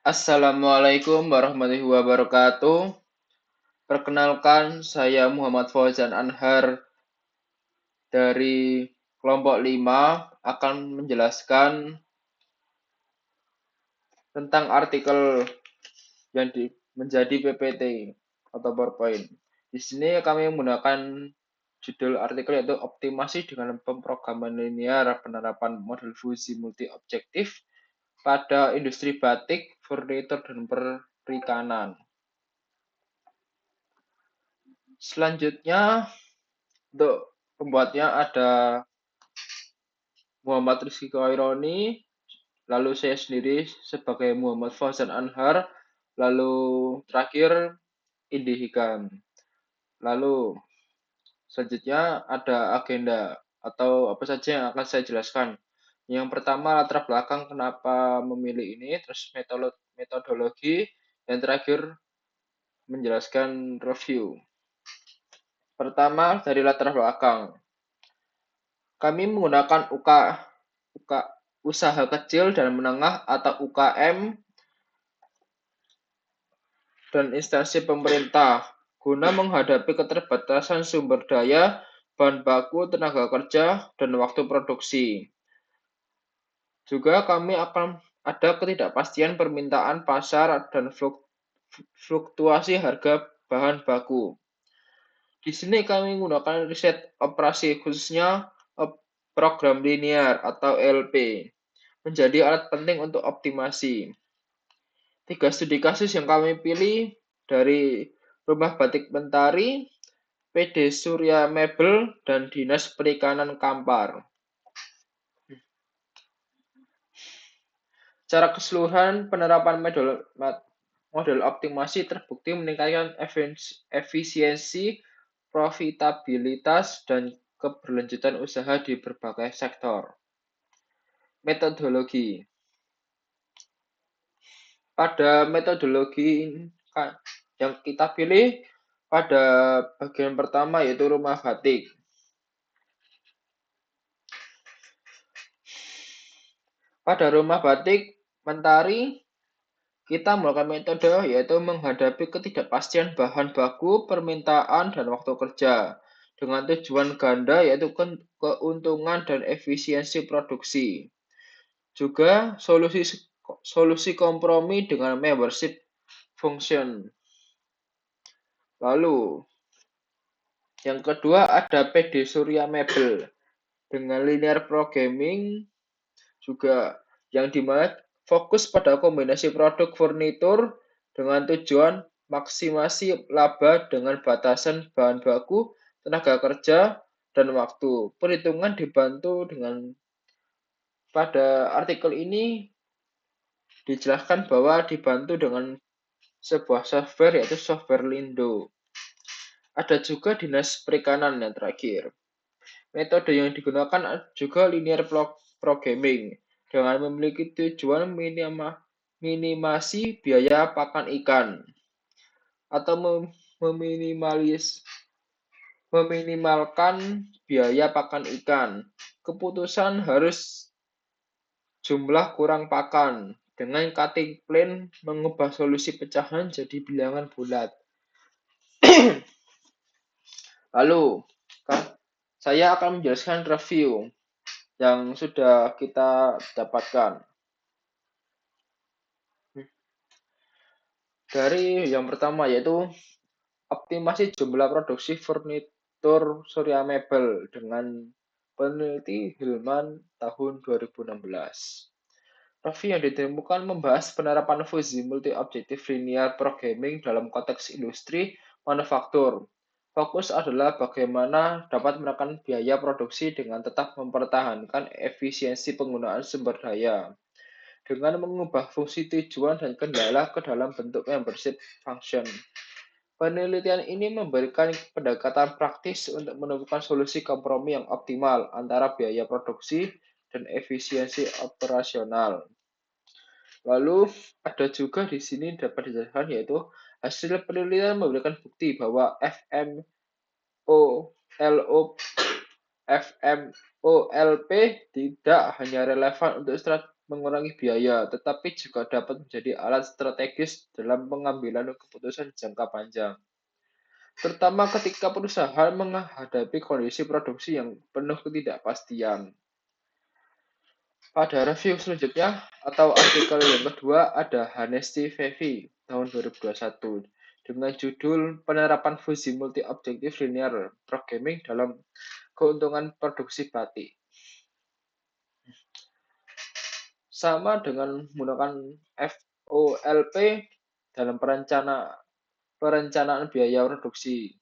Assalamualaikum warahmatullahi wabarakatuh. Perkenalkan, saya Muhammad Fauzan Anhar dari kelompok 5 akan menjelaskan tentang artikel yang menjadi PPT atau PowerPoint. Di sini kami menggunakan judul artikel yaitu optimasi dengan pemrograman linear penerapan model fungsi multi objektif pada industri batik, furnitur, dan perikanan. Selanjutnya, untuk pembuatnya ada Muhammad Rizky Khaironi, lalu saya sendiri sebagai Muhammad Fauzan Anhar, lalu terakhir Indi Hikam. Lalu selanjutnya ada agenda atau apa saja yang akan saya jelaskan. Yang pertama latar belakang kenapa memilih ini, terus metodologi, dan terakhir menjelaskan review. Pertama dari latar belakang. Kami menggunakan usaha kecil dan menengah atau UKM dan instansi pemerintah guna menghadapi keterbatasan sumber daya, bahan baku, tenaga kerja, dan waktu produksi. Juga kami akan ada ketidakpastian permintaan pasar dan fluktuasi harga bahan baku. Di sini kami menggunakan riset operasi khususnya program linear atau LP menjadi alat penting untuk optimasi. 3 studi kasus yang kami pilih dari Rumah Batik Mentari, PD Surya Mebel, dan Dinas Perikanan Kampar. Secara keseluruhan, penerapan model optimasi terbukti meningkatkan efisiensi, profitabilitas, dan keberlanjutan usaha di berbagai sektor. Metodologi. Pada metodologi yang kita pilih pada bagian pertama yaitu rumah batik. Pada rumah batik Mentari, kita melakukan metode yaitu menghadapi ketidakpastian bahan baku, permintaan, dan waktu kerja dengan tujuan ganda yaitu keuntungan dan efisiensi produksi. Juga solusi kompromi dengan membership function. Lalu, yang kedua ada PD Surya Mebel dengan linear programming juga yang dimana fokus pada kombinasi produk furnitur dengan tujuan maksimasi laba dengan batasan bahan baku, tenaga kerja, dan waktu. Perhitungan dibantu dengan pada artikel ini dijelaskan bahwa dibantu dengan sebuah software yaitu software Lindo. Ada juga dinas perikanan yang terakhir. Metode yang digunakan juga linear programming dengan memiliki tujuan minimasi biaya pakan ikan atau meminimalkan biaya pakan ikan. Keputusan harus jumlah kurang pakan dengan cutting plane mengubah solusi pecahan jadi bilangan bulat. Lalu, saya akan menjelaskan review yang sudah kita dapatkan. Dari yang pertama yaitu optimasi jumlah produksi furnitur Surya Mebel dengan peneliti Hilman tahun 2016. Review yang ditemukan membahas penerapan fungsi multi-objektif linear programming dalam konteks industri manufaktur. Fokus adalah bagaimana dapat menekan biaya produksi dengan tetap mempertahankan efisiensi penggunaan sumber daya dengan mengubah fungsi tujuan dan kendala ke dalam bentuk membership function. Penelitian ini memberikan pendekatan praktis untuk menemukan solusi kompromi yang optimal antara biaya produksi dan efisiensi operasional. Lalu ada juga di sini dapat dijelaskan yaitu hasil penelitian memberikan bukti bahwa FMOLP tidak hanya relevan untuk mengurangi biaya, tetapi juga dapat menjadi alat strategis dalam pengambilan keputusan jangka panjang. Terutama ketika perusahaan menghadapi kondisi produksi yang penuh ketidakpastian. Pada review selanjutnya atau artikel yang kedua ada Hanesti Fevi tahun 2021 dengan judul Penerapan Fuzzy Multi-Objective Linear Programming dalam Keuntungan Produksi Batik. Sama dengan menggunakan FOLP dalam perencanaan biaya produksi.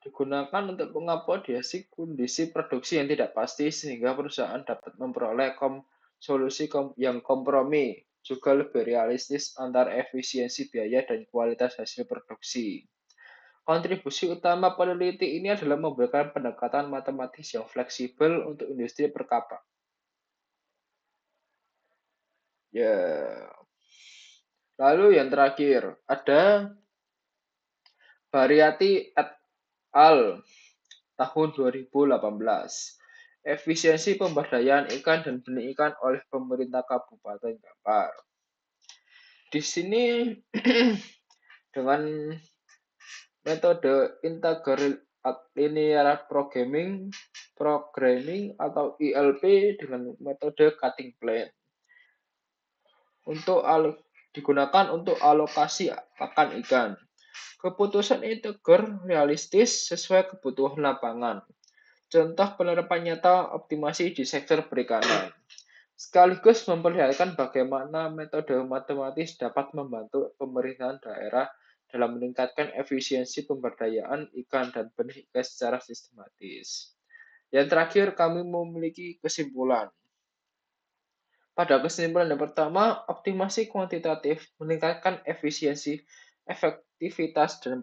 Digunakan untuk mengakomodasi kondisi produksi yang tidak pasti sehingga perusahaan dapat memperoleh solusi yang kompromi, juga lebih realistis antara efisiensi biaya dan kualitas hasil produksi. Kontribusi utama peneliti ini adalah memberikan pendekatan matematis yang fleksibel untuk industri perkapalan. Ya. Lalu yang terakhir ada Bariati et al. Tahun 2018. Efisiensi pemberdayaan ikan dan benih ikan oleh pemerintah Kabupaten Kampar. Di sini dengan metode integrated linear programming atau ILP dengan metode cutting plane digunakan untuk alokasi pakan ikan. Keputusan integral realistis sesuai kebutuhan lapangan. Contoh penerapan nyata optimasi di sektor perikanan. Sekaligus memperlihatkan bagaimana metode matematis dapat membantu pemerintahan daerah dalam meningkatkan efisiensi pemberdayaan ikan dan benih ikan secara sistematis. Yang terakhir, kami memiliki kesimpulan. Pada kesimpulan yang pertama, optimasi kuantitatif meningkatkan efisiensi, efektivitas, dan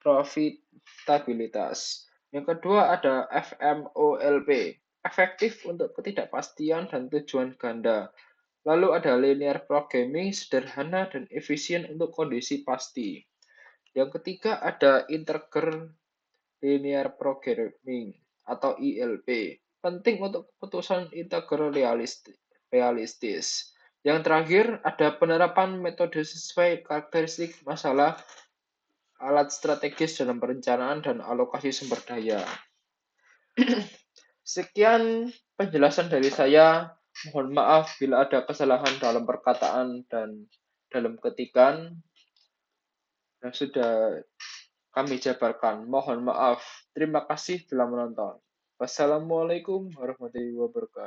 profitabilitas. Yang kedua ada FMOLP, efektif untuk ketidakpastian dan tujuan ganda. Lalu ada linear programming, sederhana dan efisien untuk kondisi pasti. Yang ketiga ada integer linear programming atau ILP, penting untuk keputusan integral realistis. Yang terakhir ada penerapan metode sesuai karakteristik masalah alat strategis dalam perencanaan dan alokasi sumber daya. Sekian penjelasan dari saya. Mohon maaf bila ada kesalahan dalam perkataan dan dalam ketikan yang sudah kami jabarkan. Mohon maaf. Terima kasih telah menonton. Wassalamualaikum warahmatullahi wabarakatuh.